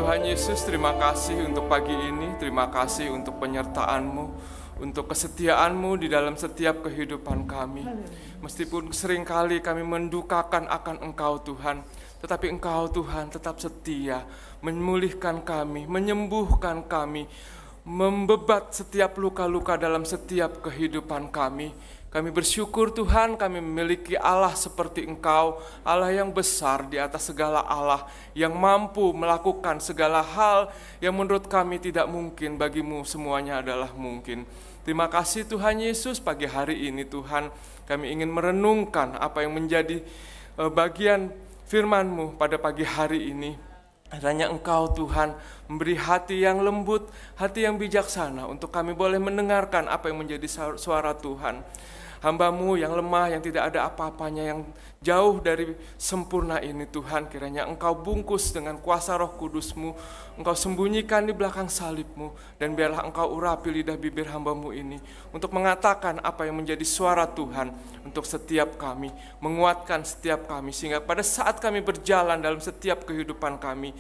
Tuhan Yesus, terima kasih untuk pagi ini, terima kasih untuk penyertaan-Mu, untuk kesetiaan-Mu di dalam setiap kehidupan kami. Meskipun seringkali kami mendukakan akan Engkau Tuhan, tetapi Engkau Tuhan tetap setia, memulihkan kami, menyembuhkan kami, membebat setiap luka-luka dalam setiap kehidupan kami. Kami bersyukur Tuhan, kami memiliki Allah seperti Engkau, Allah yang besar di atas segala Allah, yang mampu melakukan segala hal yang menurut kami tidak mungkin, bagimu semuanya adalah mungkin. Terima kasih Tuhan Yesus, pagi hari ini Tuhan, kami ingin merenungkan apa yang menjadi bagian firman-Mu pada pagi hari ini. Hanya Engkau Tuhan memberi hati yang lembut, hati yang bijaksana untuk kami boleh mendengarkan apa yang menjadi suara Tuhan. Hamba-Mu yang lemah, yang tidak ada apa-apanya, yang jauh dari sempurna ini Tuhan, kiranya Engkau bungkus dengan kuasa Roh Kudus-Mu, Engkau sembunyikan di belakang salib-Mu, dan biarlah Engkau urapi lidah bibir hamba-Mu ini untuk mengatakan apa yang menjadi suara Tuhan untuk setiap kami, menguatkan setiap kami, sehingga pada saat kami berjalan dalam setiap kehidupan kami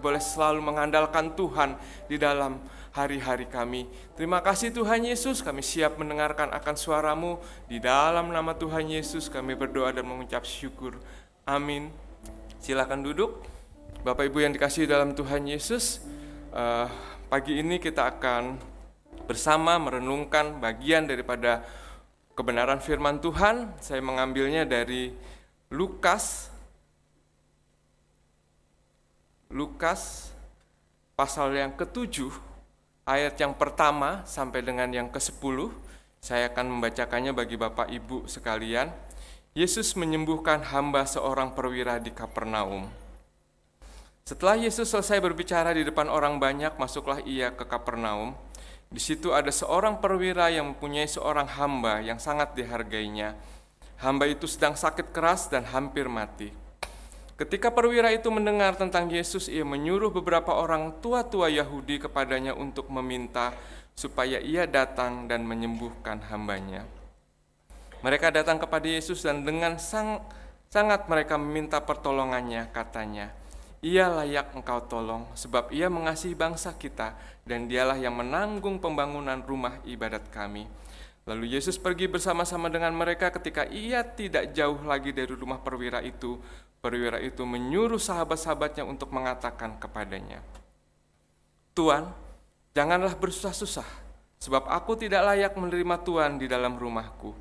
boleh selalu mengandalkan Tuhan di dalam hari-hari kami. Terima kasih Tuhan Yesus, kami siap mendengarkan akan suara-Mu. Di dalam nama Tuhan Yesus kami berdoa dan mengucap syukur. Amin. Silakan duduk. Bapak Ibu yang dikasihi dalam Tuhan Yesus, pagi ini kita akan bersama merenungkan bagian daripada kebenaran firman Tuhan. Saya mengambilnya dari Lukas pasal yang ke-7, ayat yang pertama sampai dengan yang ke-10, saya akan membacakannya bagi Bapak Ibu sekalian. Yesus menyembuhkan hamba seorang perwira di Kapernaum. Setelah Yesus selesai berbicara di depan orang banyak, masuklah ia ke Kapernaum. Di situ ada seorang perwira yang mempunyai seorang hamba yang sangat dihargainya. Hamba itu sedang sakit keras dan hampir mati. Ketika perwira itu mendengar tentang Yesus, ia menyuruh beberapa orang tua-tua Yahudi kepadanya untuk meminta supaya ia datang dan menyembuhkan hambanya. Mereka datang kepada Yesus dan dengan sangat mereka meminta pertolongannya, katanya, "Ia layak engkau tolong, sebab ia mengasihi bangsa kita dan dialah yang menanggung pembangunan rumah ibadat kami." Lalu Yesus pergi bersama-sama dengan mereka. Ketika ia tidak jauh lagi dari rumah perwira itu menyuruh sahabat-sahabatnya untuk mengatakan kepadanya, "Tuan, janganlah bersusah-susah, sebab aku tidak layak menerima Tuan di dalam rumahku.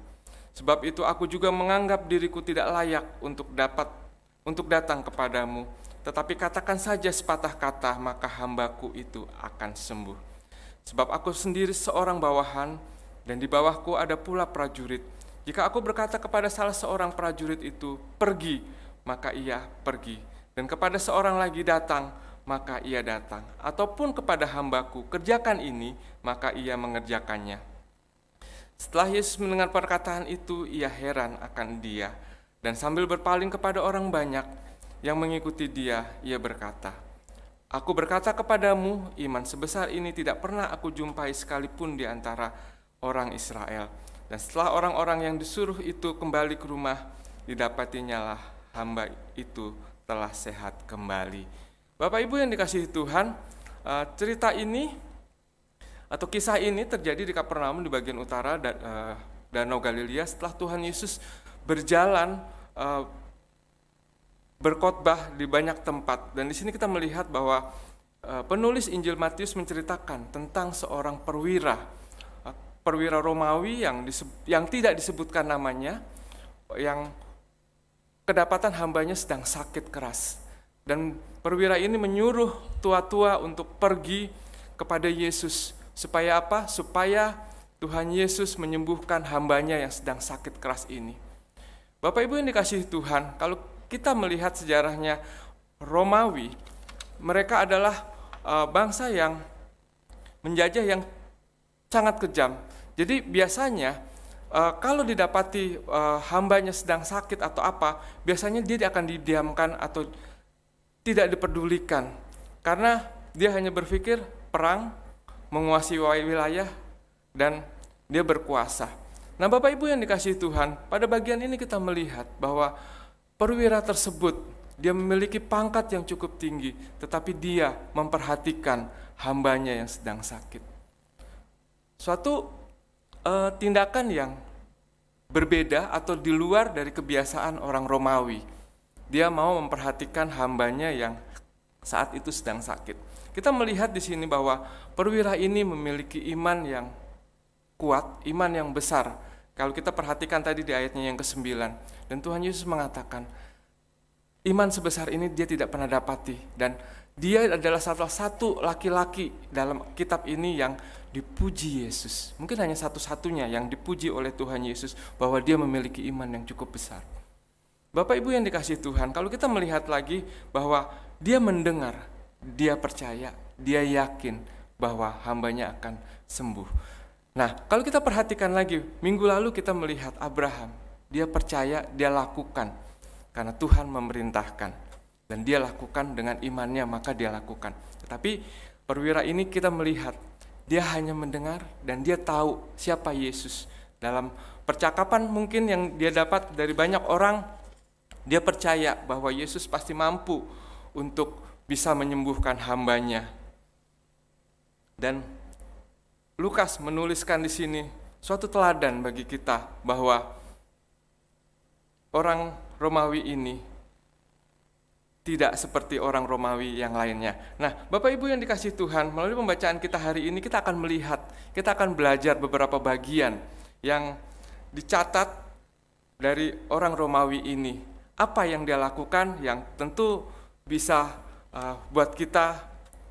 Sebab itu aku juga menganggap diriku tidak layak untuk datang kepadamu. Tetapi katakan saja sepatah kata, maka hambaku itu akan sembuh. Sebab aku sendiri seorang bawahan, dan di bawahku ada pula prajurit. Jika aku berkata kepada salah seorang prajurit itu, 'Pergi,' maka ia pergi, dan kepada seorang lagi, 'Datang,' maka ia datang. Ataupun kepada hambaku, 'Kerjakan ini,' maka ia mengerjakannya." Setelah Yesus mendengar perkataan itu, ia heran akan dia, dan sambil berpaling kepada orang banyak yang mengikuti dia, ia berkata, "Aku berkata kepadamu, iman sebesar ini tidak pernah aku jumpai sekalipun di antara orang Israel." Dan setelah orang-orang yang disuruh itu kembali ke rumah, didapatinya lah hamba itu telah sehat kembali. Bapak Ibu yang dikasihi Tuhan, cerita ini atau kisah ini terjadi di Kapernaum di bagian utara Danau Galilea setelah Tuhan Yesus berjalan berkhotbah di banyak tempat. Dan di sini kita melihat bahwa penulis Injil Matius menceritakan tentang seorang perwira Romawi yang tidak disebutkan namanya, yang kedapatan hambanya sedang sakit keras. Dan perwira ini menyuruh tua-tua untuk pergi kepada Yesus. Supaya apa? Supaya Tuhan Yesus menyembuhkan hambanya yang sedang sakit keras ini. Bapak Ibu yang dikasihi Tuhan, kalau kita melihat sejarahnya Romawi, mereka adalah bangsa yang menjajah yang sangat kejam. Jadi biasanya kalau didapati hambanya sedang sakit atau apa, biasanya dia akan didiamkan atau tidak diperdulikan. Karena dia hanya berpikir perang, menguasai wilayah, dan dia berkuasa. Nah Bapak Ibu yang dikasihi Tuhan, pada bagian ini kita melihat bahwa perwira tersebut dia memiliki pangkat yang cukup tinggi, tetapi dia memperhatikan hambanya yang sedang sakit. Suatu tindakan yang berbeda atau di luar dari kebiasaan orang Romawi. Dia mau memperhatikan hambanya yang saat itu sedang sakit. Kita melihat di sini bahwa perwira ini memiliki iman yang kuat, iman yang besar. Kalau kita perhatikan tadi di ayatnya yang ke-9, dan Tuhan Yesus mengatakan, iman sebesar ini dia tidak pernah dapati, dan dia adalah salah satu laki-laki dalam kitab ini yang dipuji Yesus. Mungkin hanya satu-satunya yang dipuji oleh Tuhan Yesus bahwa dia memiliki iman yang cukup besar. Bapak Ibu yang dikasihi Tuhan, kalau kita melihat lagi bahwa dia mendengar, dia percaya, dia yakin bahwa hambanya akan sembuh. Nah, kalau kita perhatikan lagi, minggu lalu kita melihat Abraham, dia percaya, dia lakukan karena Tuhan memerintahkan. Dan dia lakukan dengan imannya, maka dia lakukan. Tetapi perwira ini kita melihat, dia hanya mendengar dan dia tahu siapa Yesus. Dalam percakapan mungkin yang dia dapat dari banyak orang, dia percaya bahwa Yesus pasti mampu untuk bisa menyembuhkan hambanya. Dan Lukas menuliskan di sini suatu teladan bagi kita bahwa orang Romawi ini tidak seperti orang Romawi yang lainnya. Nah, Bapak Ibu yang dikasihi Tuhan, melalui pembacaan kita hari ini kita akan melihat, kita akan belajar beberapa bagian yang dicatat dari orang Romawi ini. Apa yang dia lakukan yang tentu bisa buat kita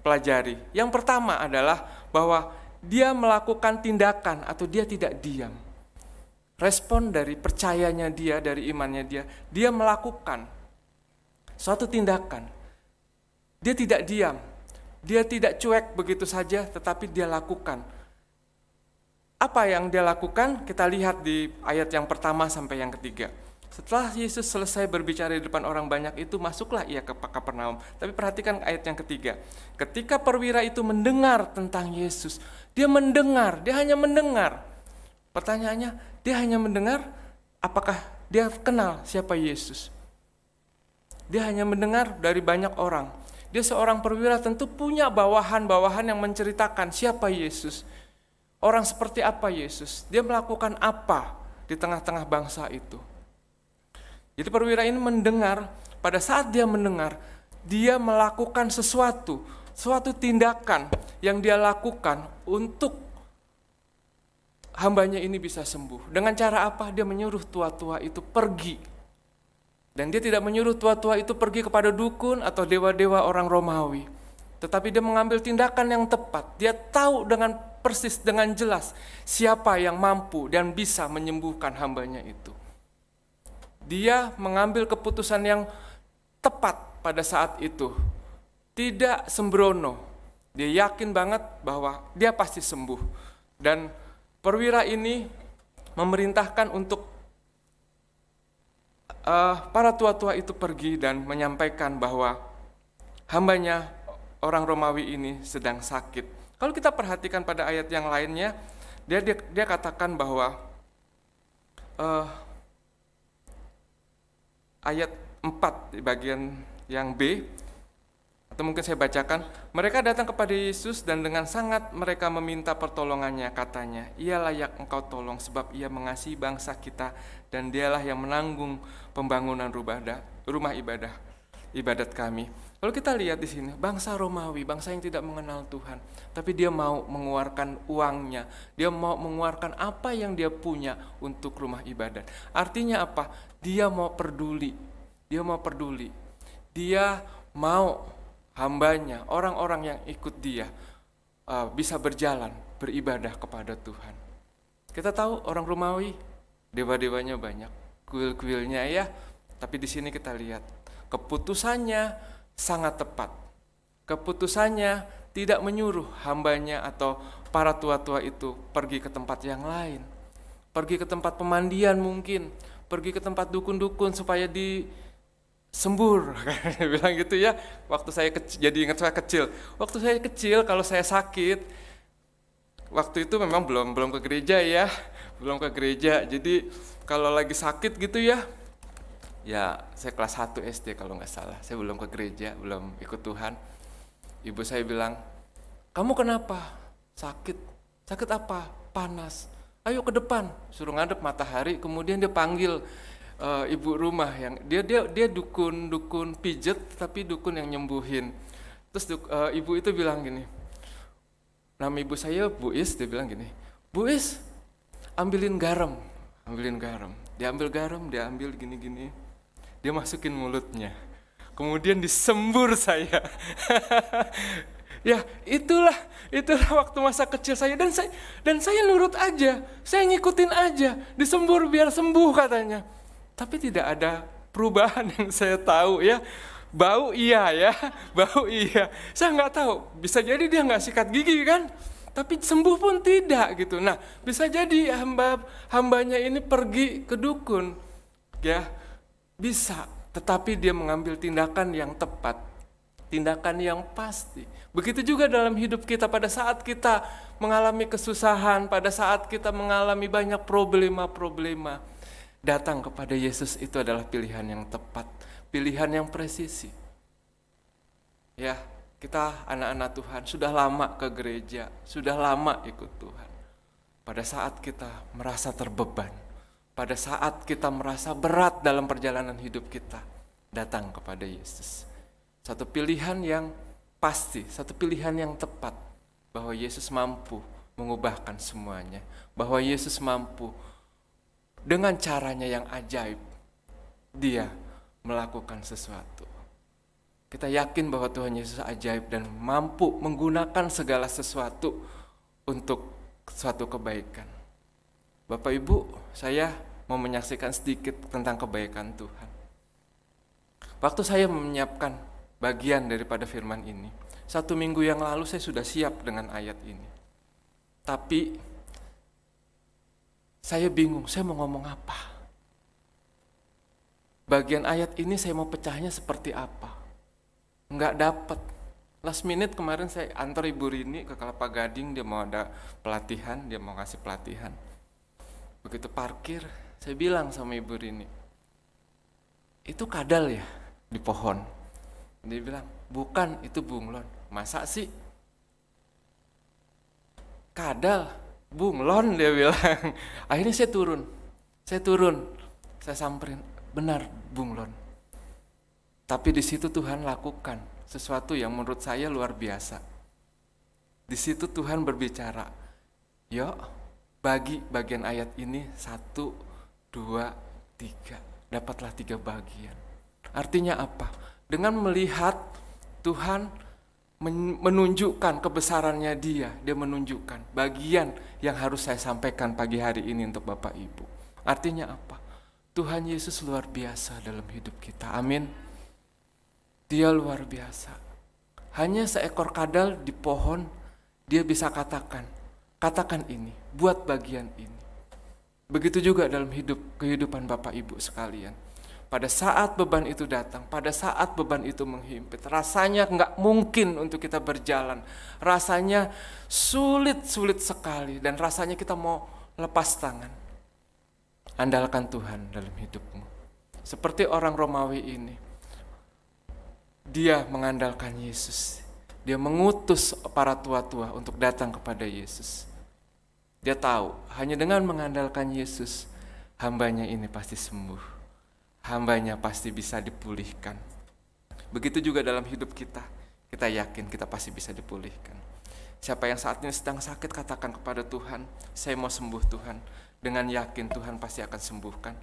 pelajari. Yang pertama adalah bahwa dia melakukan tindakan atau dia tidak diam. Respon dari percayanya dia, dari imannya dia melakukan suatu tindakan. Dia tidak diam, dia tidak cuek begitu saja, tetapi dia lakukan. Apa yang dia lakukan? Kita lihat di ayat yang pertama sampai yang ketiga. Setelah Yesus selesai berbicara di depan orang banyak itu, masuklah ia ke Kapernaum. Tapi perhatikan ayat yang ketiga. Ketika perwira itu mendengar tentang Yesus, dia mendengar, dia hanya mendengar. Pertanyaannya, dia hanya mendengar, apakah dia kenal siapa Yesus? Dia hanya mendengar dari banyak orang. Dia seorang perwira tentu punya bawahan-bawahan yang menceritakan siapa Yesus. Orang seperti apa Yesus. Dia melakukan apa di tengah-tengah bangsa itu. Jadi perwira ini mendengar, pada saat dia mendengar, dia melakukan suatu tindakan yang dia lakukan untuk hambanya ini bisa sembuh. Dengan cara apa? Dia menyuruh tua-tua itu pergi. Dan dia tidak menyuruh tua-tua itu pergi kepada dukun atau dewa-dewa orang Romawi. Tetapi dia mengambil tindakan yang tepat. Dia tahu dengan persis, dengan jelas siapa yang mampu dan bisa menyembuhkan hambanya itu. Dia mengambil keputusan yang tepat pada saat itu. Tidak sembrono. Dia yakin banget bahwa dia pasti sembuh. Dan perwira ini memerintahkan untuk para tua-tua itu pergi dan menyampaikan bahwa hambanya orang Romawi ini sedang sakit. Kalau kita perhatikan pada ayat yang lainnya, dia katakan bahwa ayat 4 di bagian yang B, atau mungkin saya bacakan, mereka datang kepada Yesus dan dengan sangat mereka meminta pertolongannya, katanya, ia layak engkau tolong sebab ia mengasihi bangsa kita dan dialah yang menanggung pembangunan rumah ibadat kami. Kalau kita lihat di sini, bangsa Romawi, bangsa yang tidak mengenal Tuhan, tapi dia mau mengeluarkan uangnya, dia mau mengeluarkan apa yang dia punya untuk rumah ibadat. Artinya apa? Dia mau peduli, dia mau hambanya, orang-orang yang ikut dia bisa berjalan, beribadah kepada Tuhan. Kita tahu orang Romawi, dewa-dewanya banyak, kuil-kuilnya ya, tapi di sini kita lihat, keputusannya sangat tepat. Keputusannya tidak menyuruh hambanya atau para tua-tua itu pergi ke tempat yang lain. Pergi ke tempat pemandian mungkin, pergi ke tempat dukun-dukun supaya sembur, bilang gitu ya. Waktu saya jadi ingat saya kecil. Waktu saya kecil kalau saya sakit, waktu itu memang belum ke gereja ya, belum ke gereja. Jadi kalau lagi sakit gitu ya, Ya, saya kelas 1 SD kalau nggak salah. Saya belum ke gereja, belum ikut Tuhan. Ibu saya bilang, kamu kenapa? Sakit. Sakit apa? Panas. Ayo ke depan. Suruh ngadep matahari. Kemudian dia panggil ibu rumah yang dia dukun pijet, tapi dukun yang nyembuhin. Terus ibu itu bilang gini, nama ibu saya Bu Is, dia bilang gini, Bu Is, ambilin garam. Diambil garam, diambil gini-gini. Dia masukin mulutnya. Kemudian disembur saya. Ya, itulah waktu masa kecil saya, dan saya nurut aja. Saya ngikutin aja. Disembur biar sembuh katanya. Tapi tidak ada perubahan yang saya tahu ya. Bau iya ya, bau iya. Saya nggak tahu. Bisa jadi dia nggak sikat gigi kan? Tapi sembuh pun tidak gitu. Nah, bisa jadi hambanya ini pergi ke dukun, ya bisa. Tetapi dia mengambil tindakan yang tepat, tindakan yang pasti. Begitu juga dalam hidup kita pada saat kita mengalami kesusahan, pada saat kita mengalami banyak problema-problema, datang kepada Yesus itu adalah pilihan yang tepat, pilihan yang presisi. Ya, kita anak-anak Tuhan sudah lama ke gereja, sudah lama ikut Tuhan. Pada saat kita merasa terbeban, pada saat kita merasa berat dalam perjalanan hidup kita, datang kepada Yesus. Satu pilihan yang pasti, satu pilihan yang tepat, bahwa Yesus mampu mengubahkan semuanya, bahwa Yesus mampu dengan caranya yang ajaib, dia melakukan sesuatu. Kita yakin bahwa Tuhan Yesus ajaib dan mampu menggunakan segala sesuatu untuk suatu kebaikan. Bapak Ibu, saya mau menyaksikan sedikit tentang kebaikan Tuhan. Waktu saya menyiapkan bagian daripada firman ini, 1 minggu yang lalu saya sudah siap dengan ayat ini. Tapi saya bingung, saya mau ngomong apa. Bagian ayat ini saya mau pecahnya seperti apa. Nggak dapat. Last minute kemarin saya antar Ibu Rini ke Kelapa Gading, dia mau ada pelatihan, dia mau ngasih pelatihan. Begitu parkir, saya bilang sama Ibu Rini, itu kadal ya di pohon? Dia bilang, bukan, itu bunglon. Masa sih? Kadal, bunglon, dia bilang. Akhirnya saya turun, saya samperin, benar bunglon. Tapi di situ Tuhan lakukan sesuatu yang menurut saya luar biasa. Di situ Tuhan berbicara, yuk bagi bagian ayat ini 1, 2, 3. Dapatlah 3 bagian. Artinya apa? Dengan melihat Tuhan menunjukkan kebesarannya dia menunjukkan bagian yang harus saya sampaikan pagi hari ini untuk Bapak Ibu. Artinya apa? Tuhan Yesus luar biasa dalam hidup kita. Amin. Dia luar biasa. Hanya seekor kadal di pohon, dia bisa katakan ini, buat bagian ini. Begitu juga dalam kehidupan Bapak Ibu sekalian. Pada saat beban itu datang, pada saat beban itu menghimpit, rasanya nggak mungkin untuk kita berjalan. Rasanya sulit sekali, dan rasanya kita mau lepas tangan. Andalkan Tuhan dalam hidupmu. Seperti orang Romawi ini, dia mengandalkan Yesus. Dia mengutus para tua-tua untuk datang kepada Yesus. Dia tahu, hanya dengan mengandalkan Yesus, hambanya ini pasti sembuh. Hambanya pasti bisa dipulihkan. Begitu juga dalam hidup kita. Kita yakin kita pasti bisa dipulihkan. Siapa yang saat ini sedang sakit, katakan kepada Tuhan, saya mau sembuh Tuhan. Dengan yakin Tuhan pasti akan sembuhkan.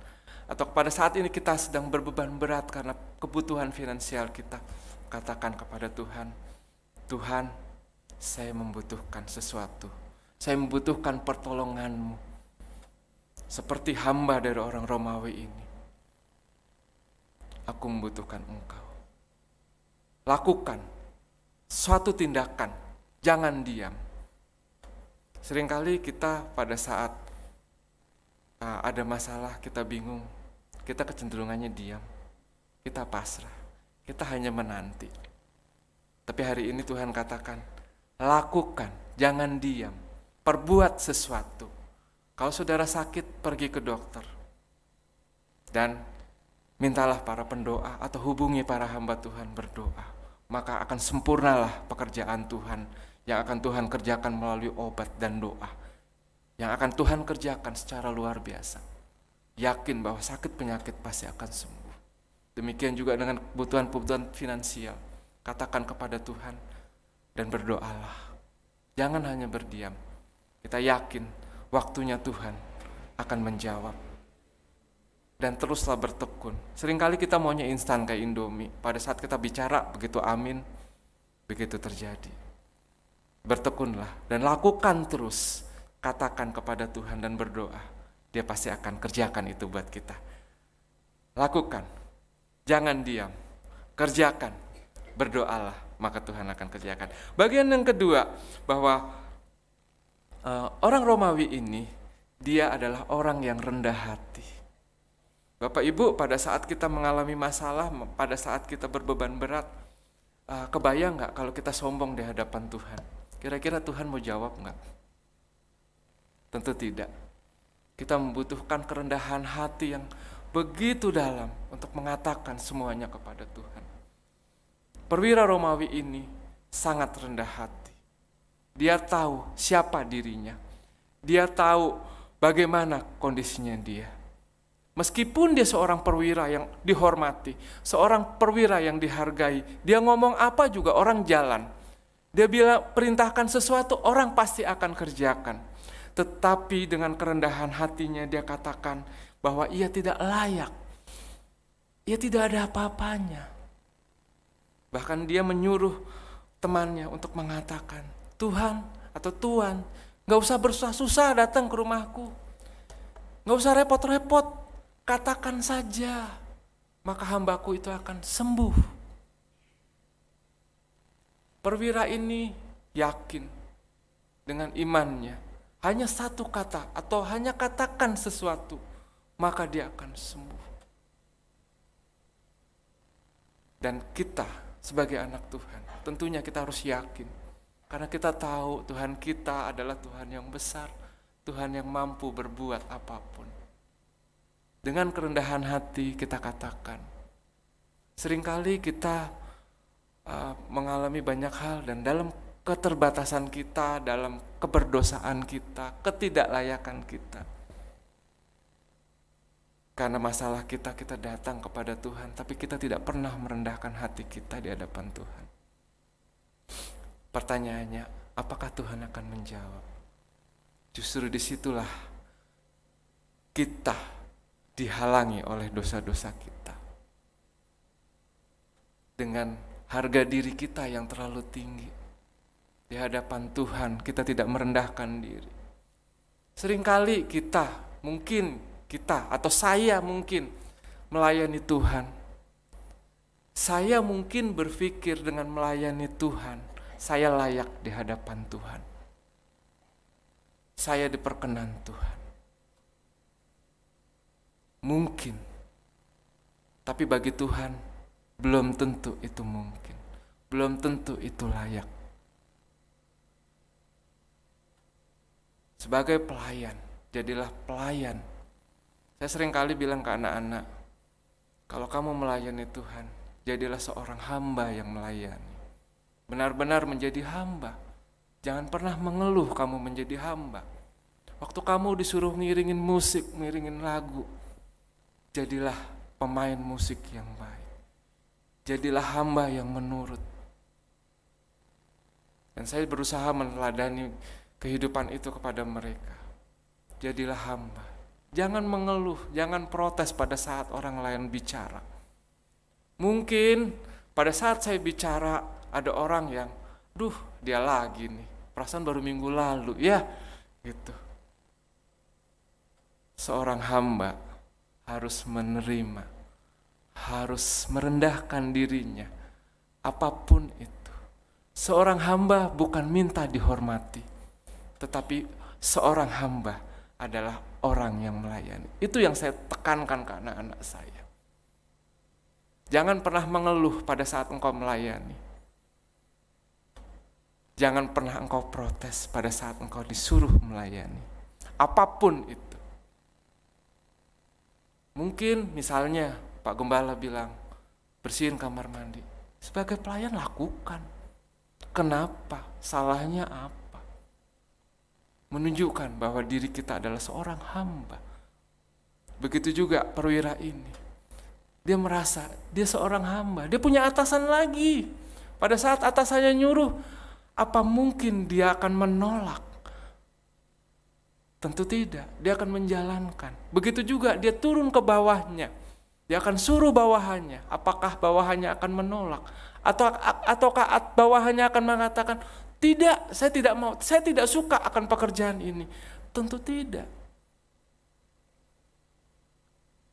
Atau pada saat ini kita sedang berbeban berat karena kebutuhan finansial kita, katakan kepada Tuhan, Tuhan, saya membutuhkan sesuatu. Saya membutuhkan pertolongan-Mu. Seperti hamba dari orang Romawi ini. Aku membutuhkan Engkau. Lakukan suatu tindakan, jangan diam. Seringkali kita pada saat ada masalah, kita bingung, kita kecenderungannya diam, kita pasrah, kita hanya menanti. Tapi hari ini Tuhan katakan, lakukan, jangan diam, perbuat sesuatu. Kalau saudara sakit, pergi ke dokter. Dan mintalah para pendoa atau hubungi para hamba Tuhan berdoa. Maka akan sempurnalah pekerjaan Tuhan yang akan Tuhan kerjakan melalui obat dan doa. Yang akan Tuhan kerjakan secara luar biasa. Yakin bahwa sakit penyakit pasti akan sembuh. Demikian juga dengan kebutuhan-kebutuhan finansial. Katakan kepada Tuhan dan berdoalah. Jangan hanya berdiam. Kita yakin waktunya Tuhan akan menjawab. Dan teruslah bertekun. Seringkali kita maunya instan kayak Indomie. Pada saat kita bicara, begitu amin, begitu terjadi. Bertekunlah dan lakukan terus. Katakan kepada Tuhan dan berdoa. Dia pasti akan kerjakan itu buat kita. Lakukan. Jangan diam. Kerjakan. Berdoalah, maka Tuhan akan kerjakan. Bagian yang kedua, bahwa orang Romawi ini, dia adalah orang yang rendah hati. Bapak Ibu, pada saat kita mengalami masalah, pada saat kita berbeban berat, kebayang gak kalau kita sombong di hadapan Tuhan? Kira-kira Tuhan mau jawab gak? Tentu tidak. Kita membutuhkan kerendahan hati yang begitu dalam untuk mengatakan semuanya kepada Tuhan. Perwira Romawi ini sangat rendah hati. Dia tahu siapa dirinya. Dia tahu bagaimana kondisinya dia. Meskipun dia seorang perwira yang dihormati, seorang perwira yang dihargai, dia ngomong apa juga orang jalan. Dia bilang perintahkan sesuatu, orang pasti akan kerjakan. Tetapi dengan kerendahan hatinya dia katakan bahwa ia tidak layak. Ia tidak ada apa-apanya. Bahkan dia menyuruh temannya untuk mengatakan, Tuhan atau Tuan, gak usah bersusah-susah datang ke rumahku. Gak usah repot-repot. Katakan saja, maka hambaku itu akan sembuh. Perwira ini yakin dengan imannya. Hanya satu kata atau hanya katakan sesuatu, maka dia akan sembuh. Dan kita sebagai anak Tuhan, tentunya kita harus yakin. Karena kita tahu Tuhan kita adalah Tuhan yang besar, Tuhan yang mampu berbuat apapun. Dengan kerendahan hati kita katakan. Seringkali kita mengalami banyak hal dan dalam keterbatasan kita, dalam keberdosaan kita, ketidaklayakan kita. Karena masalah kita datang kepada Tuhan, tapi kita tidak pernah merendahkan hati kita di hadapan Tuhan. Pertanyaannya, apakah Tuhan akan menjawab? Justru disitulah kita dihalangi oleh dosa-dosa kita. Dengan harga diri kita yang terlalu tinggi. Di hadapan Tuhan kita tidak merendahkan diri. Seringkali kita atau saya mungkin melayani Tuhan. Saya mungkin berpikir dengan melayani Tuhan, saya layak di hadapan Tuhan. Saya diperkenan Tuhan. Mungkin, tapi bagi Tuhan belum tentu itu mungkin, belum tentu itu layak. Sebagai pelayan, jadilah pelayan. Saya sering kali bilang ke anak-anak, kalau kamu melayani Tuhan, jadilah seorang hamba yang melayani. Benar-benar menjadi hamba. Jangan pernah mengeluh kamu menjadi hamba. Waktu kamu disuruh ngiringin musik, ngiringin lagu, jadilah pemain musik yang baik. Jadilah hamba yang menurut. Dan saya berusaha meneladani kehidupan itu kepada mereka. Jadilah hamba. Jangan mengeluh, jangan protes pada saat orang lain bicara. Mungkin pada saat saya bicara ada orang yang, dia lagi nih. Perasaan baru minggu lalu, ya gitu. Seorang hamba harus menerima, harus merendahkan dirinya, apapun itu. Seorang hamba bukan minta dihormati, tetapi seorang hamba adalah orang yang melayani. Itu yang saya tekankan ke anak-anak saya. Jangan pernah mengeluh pada saat engkau melayani. Jangan pernah engkau protes pada saat engkau disuruh melayani. Apapun itu. Mungkin misalnya Pak Gembala bilang, bersihin kamar mandi. Sebagai pelayan lakukan. Kenapa? Salahnya apa? Menunjukkan bahwa diri kita adalah seorang hamba. Begitu juga perwira ini. Dia merasa dia seorang hamba. Dia punya atasan lagi. Pada saat atasannya nyuruh, apa mungkin dia akan menolak? Tentu tidak. Dia akan menjalankan. Begitu juga dia turun ke bawahnya. Dia akan suruh bawahannya. Apakah bawahannya akan menolak? Ataukah bawahannya akan mengatakan, tidak, saya tidak mau, saya tidak suka akan pekerjaan ini? Tentu tidak.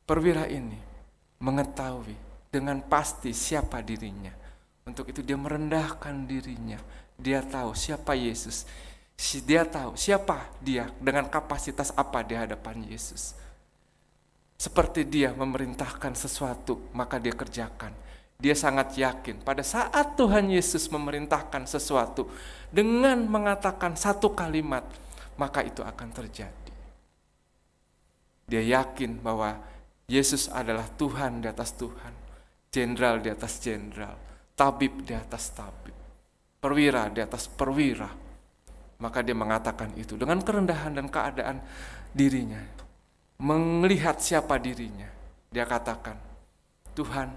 Perwira ini mengetahui dengan pasti siapa dirinya. Untuk itu dia merendahkan dirinya. Dia tahu siapa Yesus. Dia tahu siapa dia dengan kapasitas apa di hadapan Yesus. Seperti dia memerintahkan sesuatu, maka dia kerjakan. Dia sangat yakin pada saat Tuhan Yesus memerintahkan sesuatu dengan mengatakan satu kalimat, maka itu akan terjadi. Dia yakin bahwa Yesus adalah Tuhan di atas Tuhan, jenderal di atas jenderal, tabib di atas tabib, perwira di atas perwira. Maka dia mengatakan itu dengan kerendahan dan keadaan dirinya. Melihat siapa dirinya, dia katakan, Tuhan,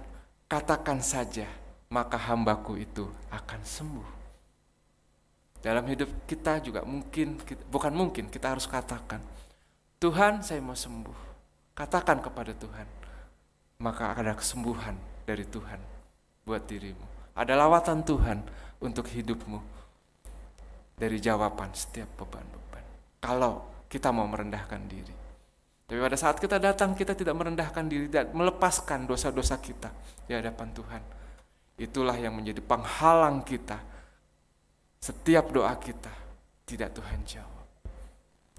katakan saja, maka hambaku itu akan sembuh. Dalam hidup kita juga kita harus katakan, Tuhan, saya mau sembuh. Katakan kepada Tuhan, maka ada kesembuhan dari Tuhan buat dirimu. Ada lawatan Tuhan untuk hidupmu dari jawaban setiap beban-beban. Kalau kita mau merendahkan diri. Tapi pada saat kita datang, kita tidak merendahkan diri dan melepaskan dosa-dosa kita di hadapan Tuhan. Itulah yang menjadi penghalang kita. Setiap doa kita tidak Tuhan jawab.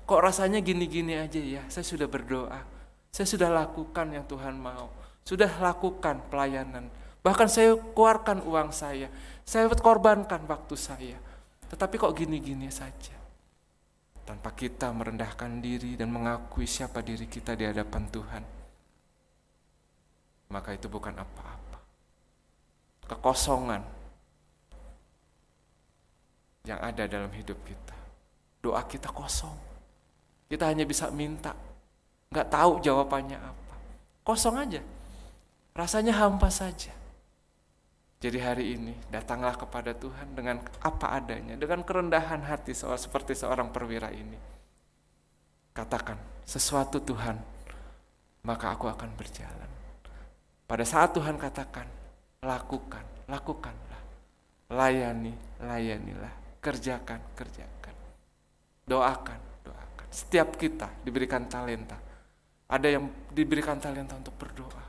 Kok rasanya gini-gini aja ya? Saya sudah berdoa. Saya sudah lakukan yang Tuhan mau. Sudah lakukan pelayanan. Bahkan saya keluarkan uang saya. Saya korbankan waktu saya. Tetapi kok gini-gini saja. Tanpa kita merendahkan diri dan mengakui siapa diri kita di hadapan Tuhan. Maka itu bukan apa-apa. Kekosongan yang ada dalam hidup kita. Doa kita kosong. Kita hanya bisa minta. Nggak tahu jawabannya apa. Kosong aja. Rasanya hampa saja. Jadi hari ini datanglah kepada Tuhan dengan apa adanya. Dengan kerendahan hati seperti seorang perwira ini. Katakan, sesuatu Tuhan, maka aku akan berjalan. Pada saat Tuhan katakan, lakukanlah. Layanilah. Kerjakan. Doakan. Setiap kita diberikan talenta. Ada yang diberikan talenta untuk berdoa.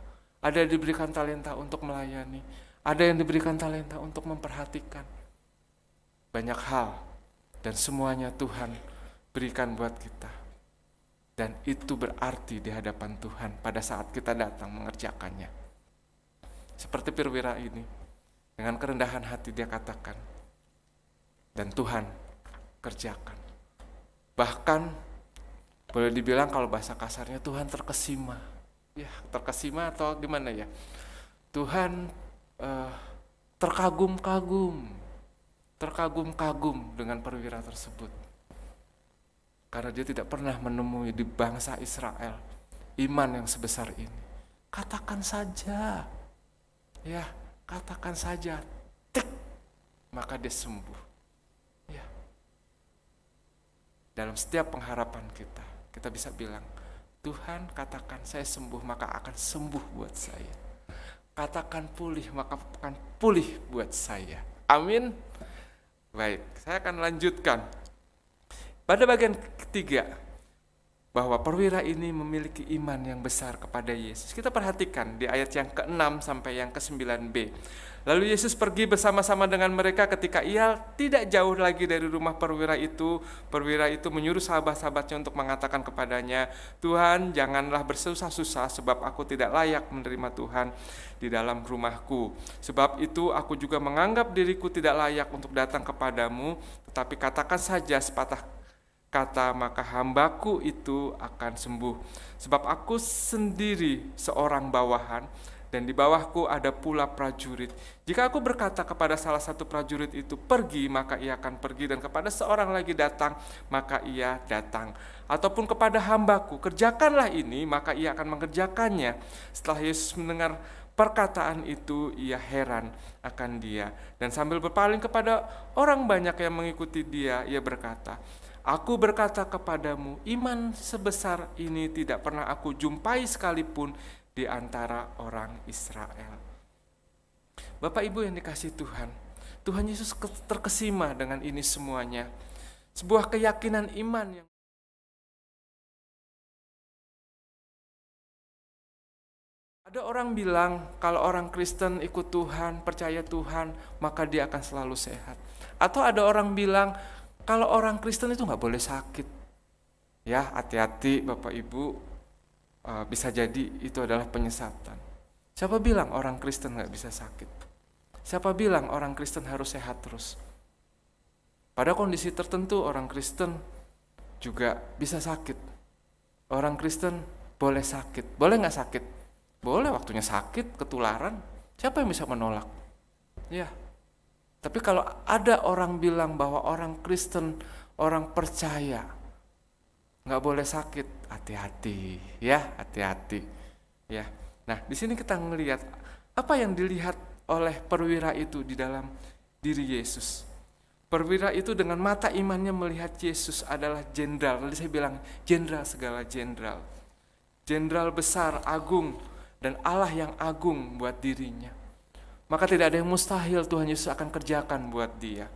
Ada yang diberikan talenta untuk melayani. Ada yang diberikan talenta untuk memperhatikan. Banyak hal. Dan semuanya Tuhan berikan buat kita. Dan itu berarti di hadapan Tuhan pada saat kita datang mengerjakannya. Seperti perwira ini. Dengan kerendahan hati dia katakan. Dan Tuhan kerjakan. Bahkan boleh dibilang kalau bahasa kasarnya Tuhan terkesima. Ya, terkesima atau gimana ya? Tuhan terkagum-kagum dengan perwira tersebut. Karena dia tidak pernah menemui di bangsa Israel iman yang sebesar ini. Katakan saja. Ya, katakan saja. Tik, maka dia sembuh. Ya. Dalam setiap pengharapan kita bisa bilang, Tuhan katakan saya sembuh, maka akan sembuh buat saya. Katakan pulih, maka akan pulih buat saya. Amin. Baik, saya akan lanjutkan. Pada bagian ketiga, bahwa perwira ini memiliki iman yang besar kepada Yesus. Kita perhatikan di ayat yang ke-6 sampai yang ke-9b. Lalu Yesus pergi bersama-sama dengan mereka ketika ia tidak jauh lagi dari rumah perwira itu. Perwira itu menyuruh sahabat-sahabatnya untuk mengatakan kepadanya, Tuhan, janganlah bersusah-susah sebab aku tidak layak menerima Tuhan di dalam rumahku. Sebab itu aku juga menganggap diriku tidak layak untuk datang kepadamu, tetapi katakan saja sepatah kata, maka hambaku itu akan sembuh. Sebab aku sendiri seorang bawahan dan di bawahku ada pula prajurit. Jika aku berkata kepada salah satu prajurit itu, pergi, maka ia akan pergi, dan kepada seorang lagi datang, maka ia datang. Ataupun kepada hambaku, kerjakanlah ini, maka ia akan mengerjakannya. Setelah Yesus mendengar perkataan itu, ia heran akan dia. Dan sambil berpaling kepada orang banyak yang mengikuti dia, ia berkata, aku berkata kepadamu, iman sebesar ini tidak pernah aku jumpai sekalipun di antara orang Israel. Bapak Ibu yang dikasihi Tuhan, Tuhan Yesus terkesima dengan ini semuanya. Sebuah keyakinan iman yang ada orang bilang kalau orang Kristen ikut Tuhan, percaya Tuhan, maka dia akan selalu sehat. Atau ada orang bilang kalau orang Kristen itu nggak boleh sakit. Ya, hati-hati Bapak Ibu, bisa jadi itu adalah penyesatan. Siapa bilang orang Kristen nggak bisa sakit? Siapa bilang orang Kristen harus sehat terus? Pada kondisi tertentu orang Kristen juga bisa sakit. Orang Kristen boleh sakit. Boleh nggak sakit? Boleh, waktunya sakit, ketularan. Siapa yang bisa menolak? Ya. Tapi kalau ada orang bilang bahwa orang Kristen, orang percaya, nggak boleh sakit, hati-hati, ya, hati-hati, ya. Nah, di sini kita ngelihat apa yang dilihat oleh perwira itu di dalam diri Yesus. Perwira itu dengan mata imannya melihat Yesus adalah jenderal. Tadi saya bilang jenderal segala jenderal, jenderal besar, agung, dan Allah yang agung buat dirinya. Maka tidak ada yang mustahil Tuhan Yesus akan kerjakan buat dia.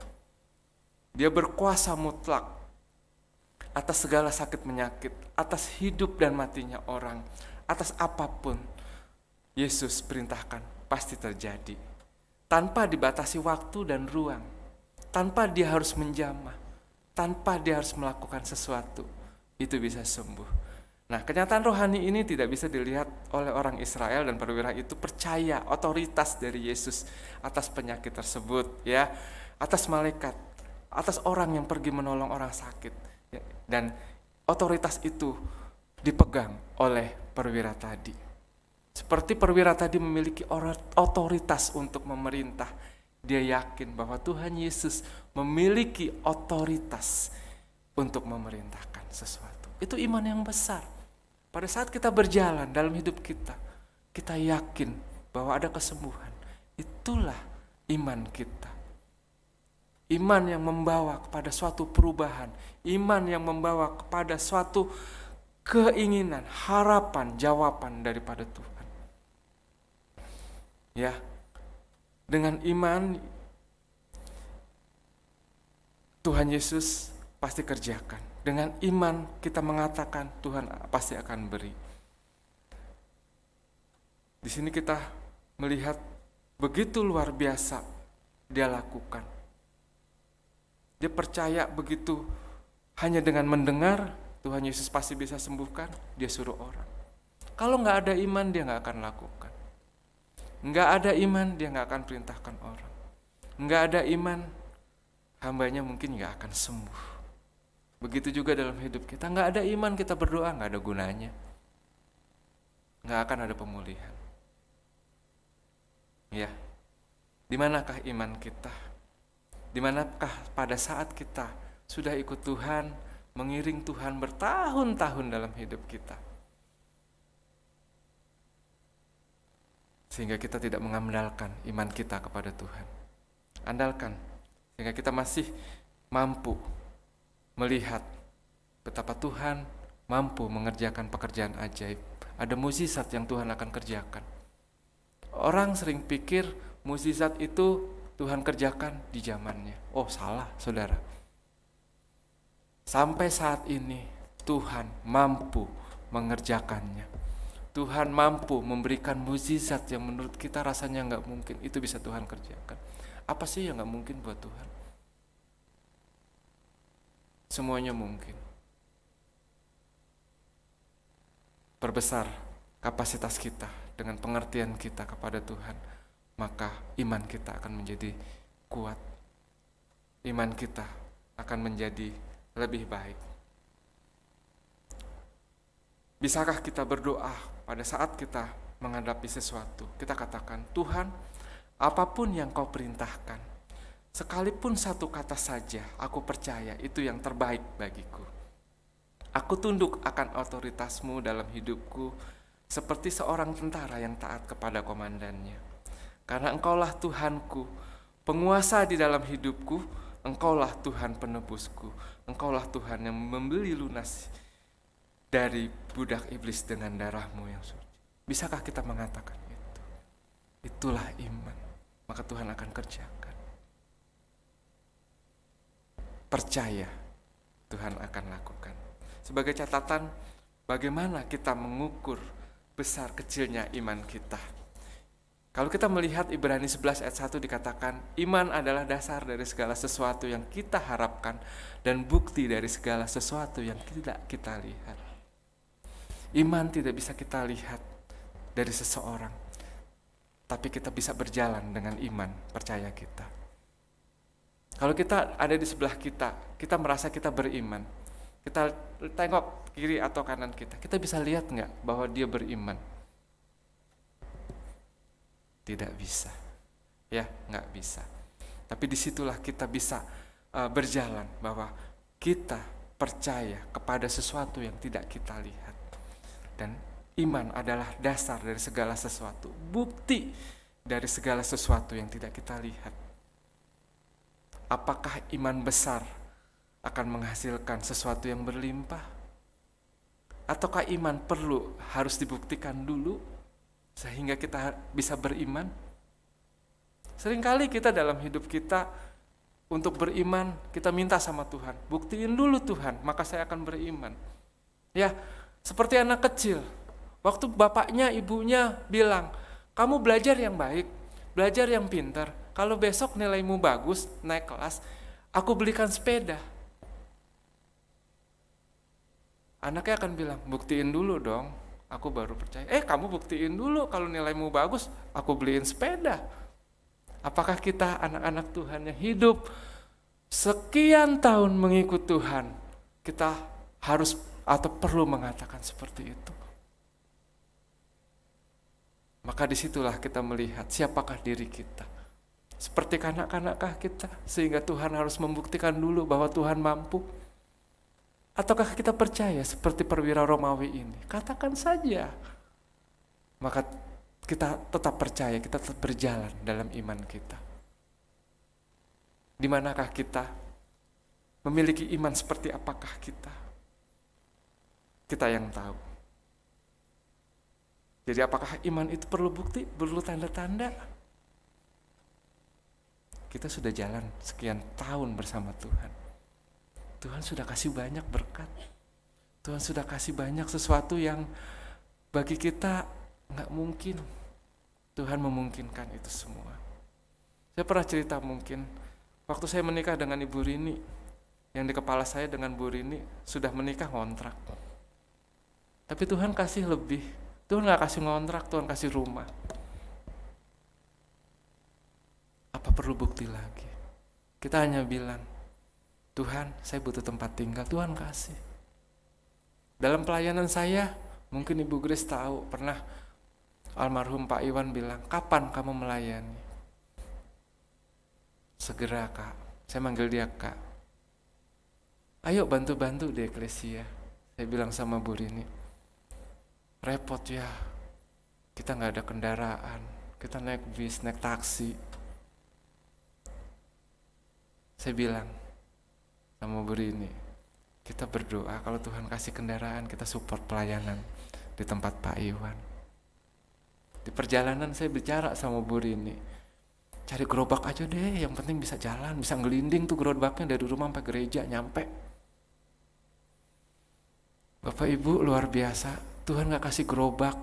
Dia berkuasa mutlak atas segala sakit penyakit, atas hidup dan matinya orang, atas apapun Yesus perintahkan pasti terjadi. Tanpa dibatasi waktu dan ruang, tanpa dia harus menjamah, tanpa dia harus melakukan sesuatu, itu bisa sembuh. Nah, kenyataan rohani ini tidak bisa dilihat oleh orang Israel, dan perwira itu percaya otoritas dari Yesus atas penyakit tersebut, ya, atas malaikat, atas orang yang pergi menolong orang sakit. Dan otoritas itu dipegang oleh perwira tadi. Seperti perwira tadi memiliki otoritas untuk memerintah, dia yakin bahwa Tuhan Yesus memiliki otoritas untuk memerintahkan sesuatu. Itu iman yang besar. Pada saat kita berjalan dalam hidup kita, kita yakin bahwa ada kesembuhan. Itulah iman kita. Iman yang membawa kepada suatu perubahan, iman yang membawa kepada suatu keinginan, harapan, jawaban daripada Tuhan. Ya, dengan iman Tuhan Yesus pasti kerjakan. Dengan iman kita mengatakan Tuhan pasti akan beri. Di sini kita melihat begitu luar biasa dia lakukan. Dia percaya begitu hanya dengan mendengar Tuhan Yesus pasti bisa sembuhkan, dia suruh orang. Kalau nggak ada iman dia nggak akan lakukan. Nggak ada iman dia nggak akan perintahkan orang. Nggak ada iman hambanya mungkin nggak akan sembuh. Begitu juga dalam hidup kita, nggak ada iman kita berdoa nggak ada gunanya. Nggak akan ada pemulihan. Ya, di manakah iman kita? Di manakah pada saat kita sudah ikut Tuhan, mengiring Tuhan bertahun-tahun dalam hidup kita, sehingga kita tidak mengandalkan iman kita kepada Tuhan. Andalkan, sehingga kita masih mampu melihat betapa Tuhan mampu mengerjakan pekerjaan ajaib. Ada mukjizat yang Tuhan akan kerjakan. Orang sering pikir mukjizat itu Tuhan kerjakan di zamannya. Oh, salah, saudara. Sampai saat ini Tuhan mampu mengerjakannya. Tuhan mampu memberikan mukjizat yang menurut kita rasanya nggak mungkin. Itu bisa Tuhan kerjakan. Apa sih yang nggak mungkin buat Tuhan? Semuanya mungkin. Perbesar kapasitas kita dengan pengertian kita kepada Tuhan, maka iman kita akan menjadi kuat. Iman kita akan menjadi lebih baik. Bisakah kita berdoa pada saat kita menghadapi sesuatu, kita katakan, Tuhan, apapun yang kau perintahkan, sekalipun satu kata saja, aku percaya itu yang terbaik bagiku. Aku tunduk akan otoritasmu dalam hidupku, seperti seorang tentara yang taat kepada komandannya. Karena engkaulah Tuhanku, penguasa di dalam hidupku, engkaulah Tuhan penebusku, engkaulah Tuhan yang membeli lunas dari budak iblis dengan darahmu yang suci. Bisakah kita mengatakan itu? Itulah iman, maka Tuhan akan kerjakan. Percaya, Tuhan akan lakukan. Sebagai catatan, bagaimana kita mengukur besar kecilnya iman kita? Kalau kita melihat Ibrani 11 ayat 1 dikatakan, iman adalah dasar dari segala sesuatu yang kita harapkan dan bukti dari segala sesuatu yang tidak kita lihat. Iman tidak bisa kita lihat dari seseorang, tapi kita bisa berjalan dengan iman, percaya kita. Kalau kita ada di sebelah kita, kita merasa kita beriman. Kita tengok kiri atau kanan kita bisa lihat nggak bahwa dia beriman? Tidak bisa, ya nggak bisa. Tapi disitulah kita bisa berjalan bahwa kita percaya kepada sesuatu yang tidak kita lihat. Dan iman adalah dasar dari segala sesuatu, bukti dari segala sesuatu yang tidak kita lihat. Apakah iman besar akan menghasilkan sesuatu yang berlimpah? Ataukah iman harus dibuktikan dulu sehingga kita bisa beriman? Seringkali kita dalam hidup kita untuk beriman, kita minta sama Tuhan, buktiin dulu Tuhan, maka saya akan beriman. Ya, seperti anak kecil, waktu bapaknya, ibunya bilang, kamu belajar yang baik, belajar yang pintar, kalau besok nilaimu bagus, naik kelas, aku belikan sepeda. Anaknya akan bilang, buktiin dulu dong, aku baru percaya. Kamu buktiin dulu kalau nilaimu bagus, aku beliin sepeda. Apakah kita anak-anak Tuhan yang hidup sekian tahun mengikut Tuhan, kita harus atau perlu mengatakan seperti itu? Maka disitulah kita melihat siapakah diri kita. Seperti kanak-kanakkah kita, sehingga Tuhan harus membuktikan dulu bahwa Tuhan mampu? Ataukah kita percaya seperti perwira Romawi ini? Katakan saja. Maka kita tetap percaya, kita tetap berjalan dalam iman kita. Di manakah kita? Memiliki iman seperti apakah kita? Kita yang tahu. Jadi apakah iman itu perlu bukti, perlu tanda-tanda? Kita sudah jalan sekian tahun bersama Tuhan. Tuhan sudah kasih banyak berkat. Tuhan sudah kasih banyak sesuatu yang bagi kita nggak mungkin. Tuhan memungkinkan itu semua. Saya pernah cerita mungkin, waktu saya menikah dengan Ibu Rini, yang di kepala saya dengan Bu Rini sudah menikah ngontrak. Tapi Tuhan kasih lebih. Tuhan nggak kasih ngontrak, Tuhan kasih rumah. Apa perlu bukti lagi? Kita hanya bilang, Tuhan, saya butuh tempat tinggal, Tuhan kasih. Dalam pelayanan saya, mungkin Ibu Grace tahu, pernah almarhum Pak Iwan bilang, kapan kamu melayani? Segera Kak, saya manggil dia Kak. Ayo bantu-bantu di eklesia. Saya bilang sama Bu Rini, repot ya, kita gak ada kendaraan, kita naik bis, naik taksi. Saya bilang sama Bu Rini, kita berdoa kalau Tuhan kasih kendaraan, kita support pelayanan di tempat Pak Iwan. Di perjalanan saya bicara sama Bu Rini, cari gerobak aja deh, yang penting bisa jalan, bisa ngelinding tuh gerobaknya dari rumah sampai gereja, nyampe. Bapak Ibu luar biasa, Tuhan gak kasih gerobak,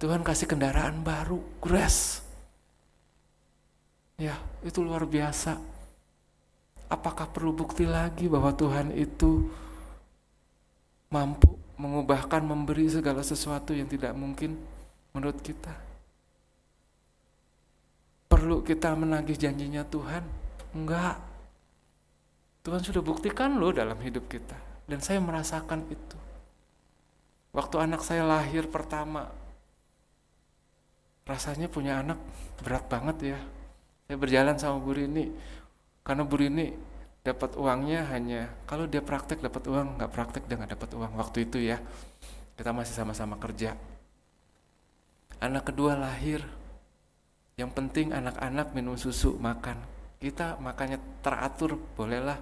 Tuhan kasih kendaraan baru, Grace. Ya, itu luar biasa. Apakah perlu bukti lagi bahwa Tuhan itu mampu mengubahkan, memberi segala sesuatu yang tidak mungkin menurut kita? Perlu kita menagih janjinya Tuhan? Enggak. Tuhan sudah buktikan loh dalam hidup kita. Dan saya merasakan itu. Waktu anak saya lahir pertama, Rasanya punya anak berat banget ya. Saya berjalan sama Bu Rini, karena Bu Rini dapat uangnya hanya kalau dia praktek dapat uang, nggak praktek dia nggak dapat uang. Waktu itu ya, kita masih sama-sama kerja. Anak kedua lahir, yang penting anak-anak minum susu, makan. Kita makannya teratur, bolehlah.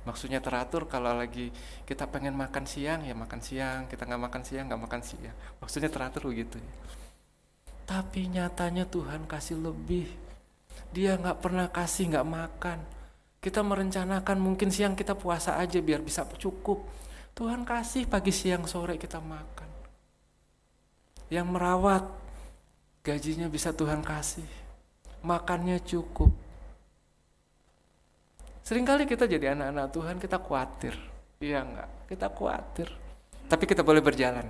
Maksudnya teratur kalau lagi kita pengen makan siang, ya makan siang. Kita nggak makan siang, nggak makan siang. Maksudnya teratur begitu ya. Tapi nyatanya Tuhan kasih lebih. Dia nggak pernah kasih nggak makan. Kita merencanakan mungkin siang kita puasa aja biar bisa cukup. Tuhan kasih pagi siang sore kita makan. Yang merawat, gajinya bisa Tuhan kasih. Makannya cukup. Seringkali kita jadi anak-anak Tuhan, kita khawatir. Iya enggak? Kita khawatir. Tapi kita boleh berjalan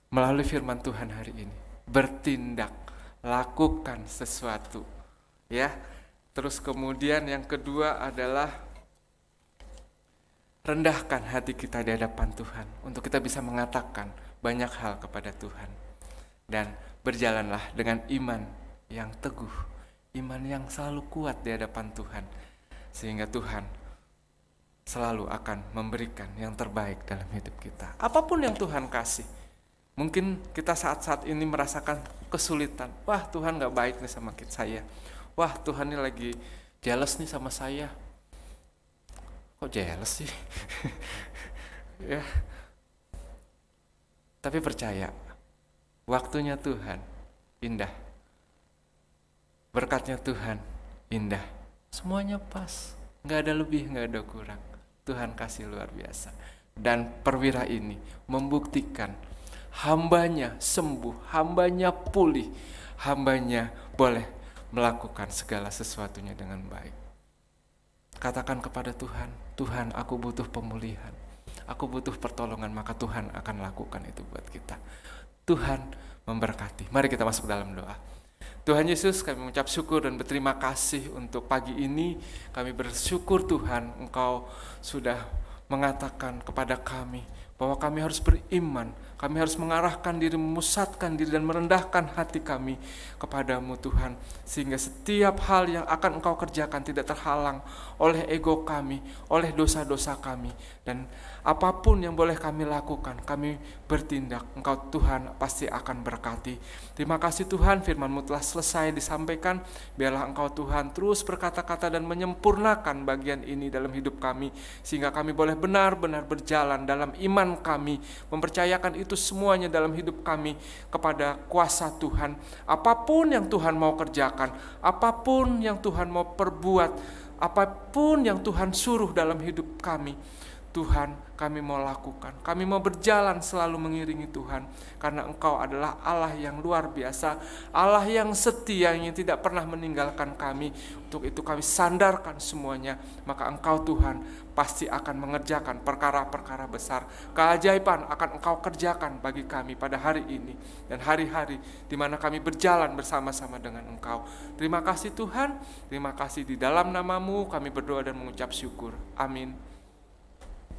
melalui firman Tuhan hari ini. Bertindak, lakukan sesuatu. Ya. Terus kemudian yang kedua adalah rendahkan hati kita di hadapan Tuhan untuk kita bisa mengatakan banyak hal kepada Tuhan. Dan berjalanlah dengan iman yang teguh, iman yang selalu kuat di hadapan Tuhan. Sehingga Tuhan selalu akan memberikan yang terbaik dalam hidup kita. Apapun yang Tuhan kasih. Mungkin kita saat-saat ini merasakan kesulitan. Wah, Tuhan gak baik nih sama saya. Wah, Tuhan ini lagi jealous nih sama saya. Kok jealous sih? Ya. Tapi percaya, waktunya Tuhan indah. Berkatnya Tuhan indah. Semuanya pas, gak ada lebih, gak ada kurang. Tuhan kasih luar biasa. Dan perwira ini membuktikan hambanya sembuh, hambanya pulih, hambanya boleh melakukan segala sesuatunya dengan baik. Katakan kepada Tuhan, Tuhan aku butuh pemulihan, aku butuh pertolongan, maka Tuhan akan lakukan itu buat kita. Tuhan memberkati. Mari kita masuk dalam doa. Tuhan Yesus, kami mengucap syukur dan berterima kasih untuk pagi ini. Kami bersyukur Tuhan, Engkau sudah mengatakan kepada kami bahwa kami harus beriman, kami harus mengarahkan diri, memusatkan diri dan merendahkan hati kami kepadamu Tuhan. Sehingga setiap hal yang akan Engkau kerjakan tidak terhalang oleh ego kami, oleh dosa-dosa kami. Dan apapun yang boleh kami lakukan, kami bertindak, Engkau Tuhan pasti akan berkati. Terima kasih Tuhan, firman-Mu telah selesai disampaikan. Biarlah Engkau Tuhan terus berkata-kata dan menyempurnakan bagian ini dalam hidup kami. Sehingga kami boleh benar-benar berjalan dalam iman kami, mempercayakan itu semuanya dalam hidup kami kepada kuasa Tuhan. Apapun yang Tuhan mau kerjakan, apapun yang Tuhan mau perbuat, apapun yang Tuhan suruh dalam hidup kami, Tuhan, kami mau lakukan. Kami mau berjalan selalu mengiringi Tuhan. Karena Engkau adalah Allah yang luar biasa, Allah yang setia, yang tidak pernah meninggalkan kami. Untuk itu kami sandarkan semuanya. Maka Engkau Tuhan pasti akan mengerjakan perkara-perkara besar. Keajaiban akan Engkau kerjakan bagi kami pada hari ini dan hari-hari di mana kami berjalan bersama-sama dengan Engkau. Terima kasih Tuhan. Terima kasih, di dalam nama-Mu kami berdoa dan mengucap syukur. Amin.